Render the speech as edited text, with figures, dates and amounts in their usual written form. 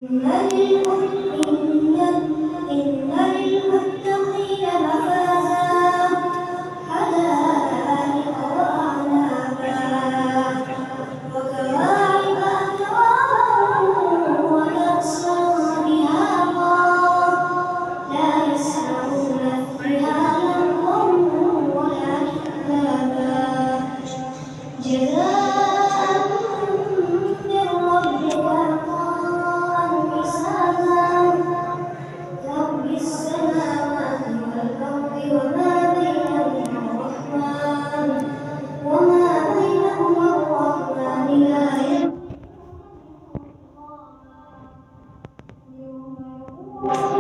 إن للمتقين مفازا حدائق وأعنابا وكواعب أترابا وكأسا دهاقا لا يسمعون فيها لغوا ولا كذابا جزاء من ربك عطاء حسابا رب السماوات والأرض وما بينهما الرحمن لا يملكون